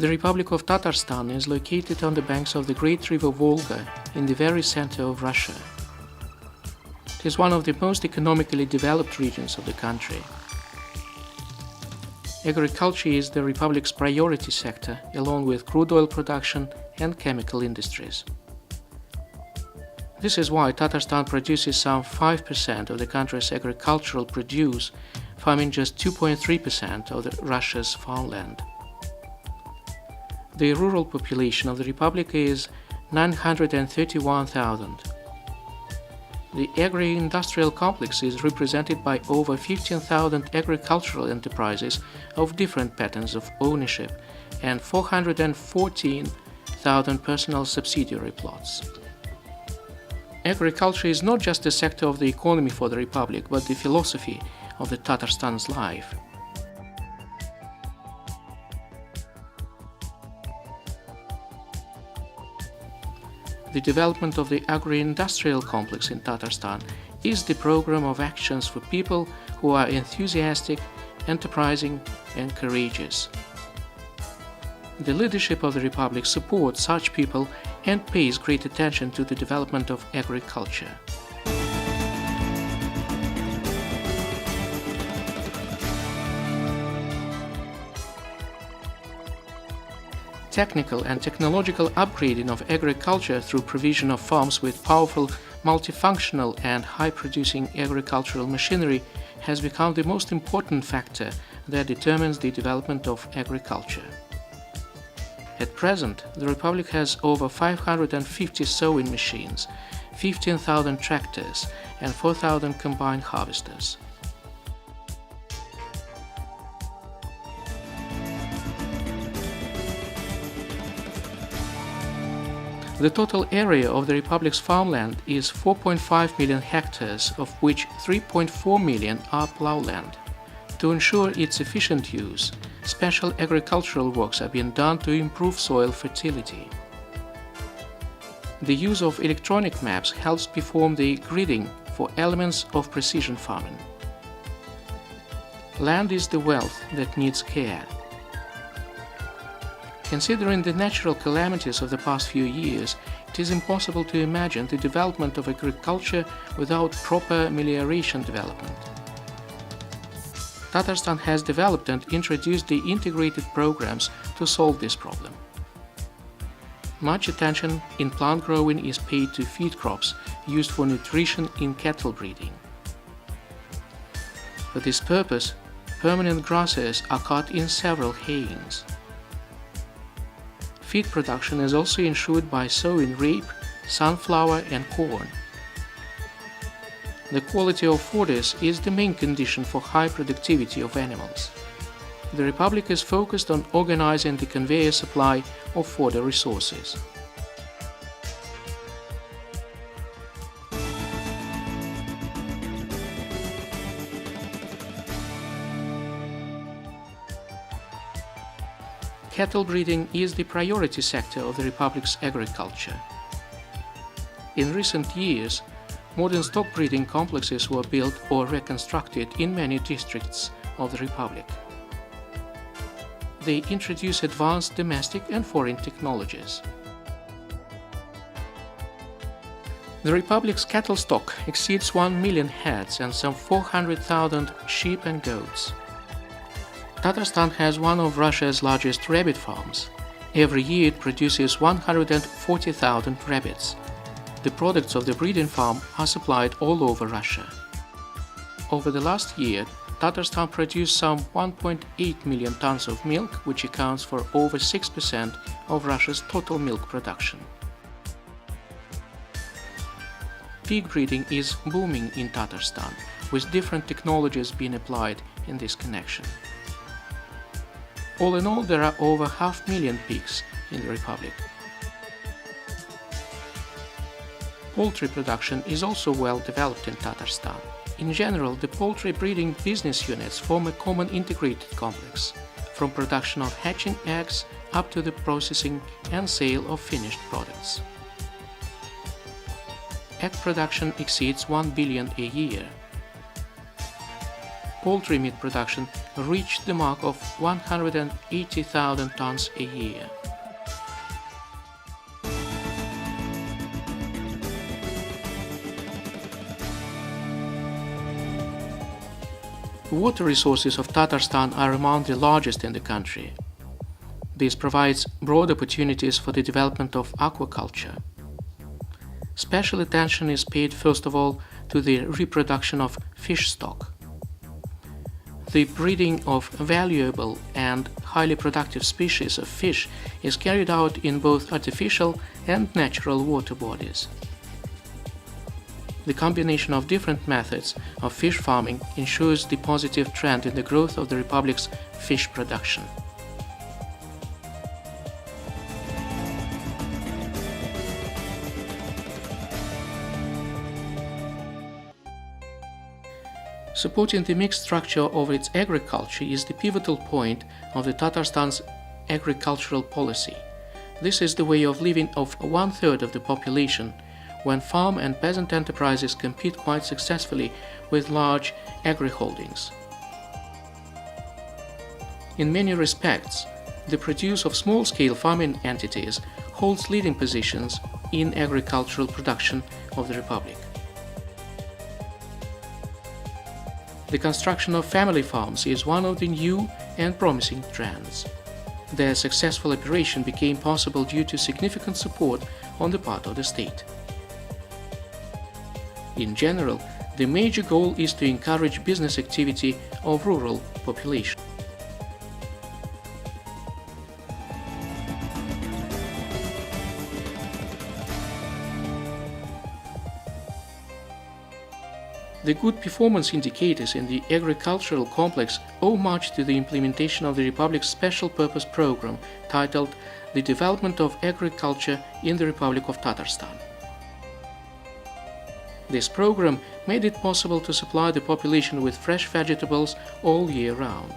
The Republic of Tatarstan is located on the banks of the great river Volga in the very center of Russia. It is one of the most economically developed regions of the country. Agriculture is the Republic's priority sector, along with crude oil production and chemical industries. This is why Tatarstan produces some 5% of the country's agricultural produce, farming just 2.3% of Russia's farmland. The rural population of the Republic is 931,000. The agri-industrial complex is represented by over 15,000 agricultural enterprises of different patterns of ownership and 414,000 personal subsidiary plots. Agriculture is not just a sector of the economy for the Republic, but the philosophy of the Tatarstan's life. The development of the agri-industrial complex in Tatarstan is the program of actions for people who are enthusiastic, enterprising, and courageous. The leadership of the Republic supports such people and pays great attention to the development of agriculture. Technical and technological upgrading of agriculture through provision of farms with powerful, multifunctional and high-producing agricultural machinery has become the most important factor that determines the development of agriculture. At present, the Republic has over 550 sowing machines, 15,000 tractors and 4,000 combined harvesters. The total area of the Republic's farmland is 4.5 million hectares, of which 3.4 million are plowland. To ensure its efficient use, special agricultural works are being done to improve soil fertility. The use of electronic maps helps perform the gridding for elements of precision farming. Land is the wealth that needs care. Considering the natural calamities of the past few years, it is impossible to imagine the development of agriculture without proper melioration development. Tatarstan has developed and introduced the integrated programs to solve this problem. Much attention in plant growing is paid to feed crops used for nutrition in cattle breeding. For this purpose, permanent grasses are cut in several hayings. Feed production is also ensured by sowing rape, sunflower and corn. The quality of fodders is the main condition for high productivity of animals. The Republic is focused on organizing the conveyor supply of fodder resources. Cattle breeding is the priority sector of the Republic's agriculture. In recent years, modern stock breeding complexes were built or reconstructed in many districts of the Republic. They introduce advanced domestic and foreign technologies. The Republic's cattle stock exceeds 1 million heads and some 400,000 sheep and goats. Tatarstan has one of Russia's largest rabbit farms. Every year it produces 140,000 rabbits. The products of the breeding farm are supplied all over Russia. Over the last year, Tatarstan produced some 1.8 million tons of milk, which accounts for over 6% of Russia's total milk production. Pig breeding is booming in Tatarstan, with different technologies being applied in this connection. All in all, there are over 500,000 pigs in the Republic. Poultry production is also well developed in Tatarstan. In general, the poultry breeding business units form a common integrated complex, from production of hatching eggs up to the processing and sale of finished products. Egg production exceeds 1 billion a year. poultry meat production reached the mark of 180,000 tons a year. Water resources of Tatarstan are among the largest in the country. This provides broad opportunities for the development of aquaculture. Special attention is paid first of all to the reproduction of fish stock. The breeding of valuable and highly productive species of fish is carried out in both artificial and natural water bodies. The combination of different methods of fish farming ensures the positive trend in the growth of the Republic's fish production. Supporting the mixed structure of its agriculture is the pivotal point of the Tatarstan's agricultural policy. This is the way of living of 1/3 of the population, when farm and peasant enterprises compete quite successfully with large agri-holdings. In many respects, the produce of small-scale farming entities holds leading positions in agricultural production of the Republic. The construction of family farms is one of the new and promising trends. Their successful operation became possible due to significant support on the part of the state. In general, the major goal is to encourage business activity of rural population. The good performance indicators in the agricultural complex owe much to the implementation of the Republic's special purpose program titled The Development of Agriculture in the Republic of Tatarstan. This program made it possible to supply the population with fresh vegetables all year round.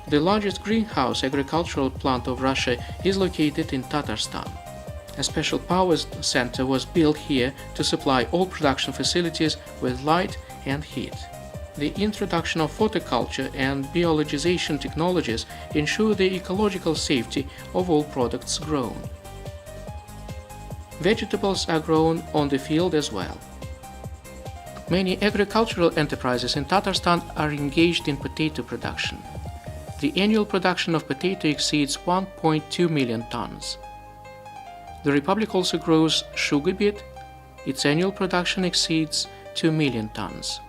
The largest greenhouse agricultural plant of Russia is located in Tatarstan. A special power center was built here to supply all production facilities with light and heat. The introduction of horticulture and biologization technologies ensure the ecological safety of all products grown. Vegetables are grown on the field as well. Many agricultural enterprises in Tatarstan are engaged in potato production. The annual production of potato exceeds 1.2 million tons. The Republic also grows sugar beet. Its annual production exceeds 2 million tons.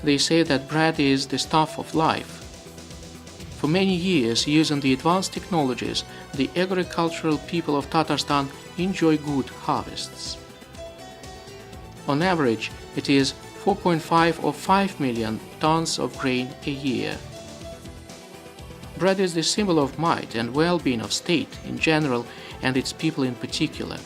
They say that bread is the staff of life. For many years, using the advanced technologies, the agricultural people of Tatarstan enjoy good harvests. On average, it is 4.5 or 5 million tons of grain a year. Bread is the symbol of might and well-being of state in general and its people in particular.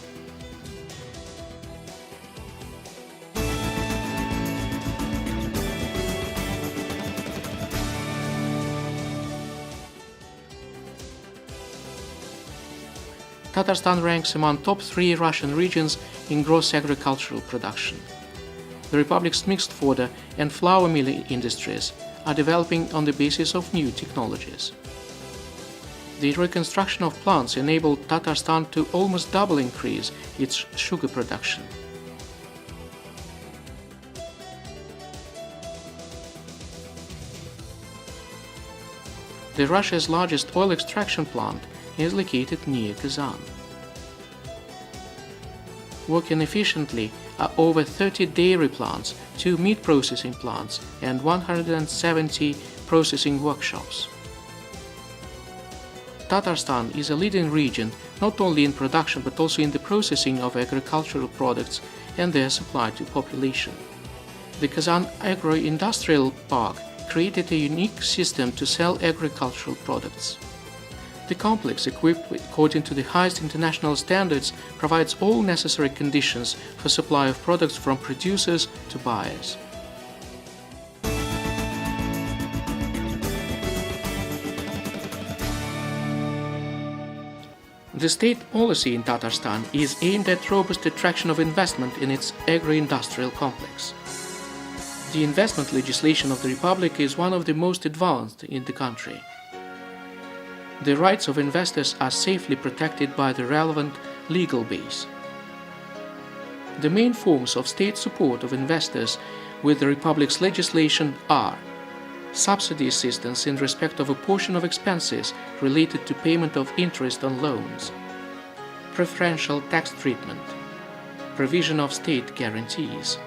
Tatarstan ranks among top 3 Russian regions in gross agricultural production. The Republic's mixed fodder and flour milling industries are developing on the basis of new technologies. The reconstruction of plants enabled Tatarstan to almost double increase its sugar production. The Russia's largest oil extraction plant is located near Kazan. Working efficiently are over 30 dairy plants, 2 meat processing plants, and 170 processing workshops. Tatarstan is a leading region not only in production but also in the processing of agricultural products and their supply to population. The Kazan Agro-Industrial Park created a unique system to sell agricultural products. The complex, equipped according to the highest international standards, provides all necessary conditions for supply of products from producers to buyers. The state policy in Tatarstan is aimed at robust attraction of investment in its agro-industrial complex. The investment legislation of the Republic is one of the most advanced in the country. The rights of investors are safely protected by the relevant legal base. The main forms of state support of investors with the Republic's legislation are subsidy assistance in respect of a portion of expenses related to payment of interest on loans, preferential tax treatment, provision of state guarantees.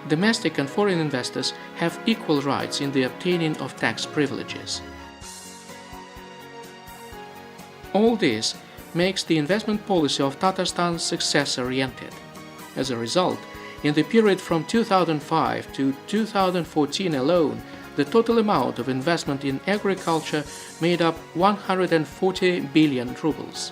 Domestic and foreign investors have equal rights in the obtaining of tax privileges. All this makes the investment policy of Tatarstan success-oriented. As a result, in the period from 2005 to 2014 alone, the total amount of investment in agriculture made up 140 billion rubles.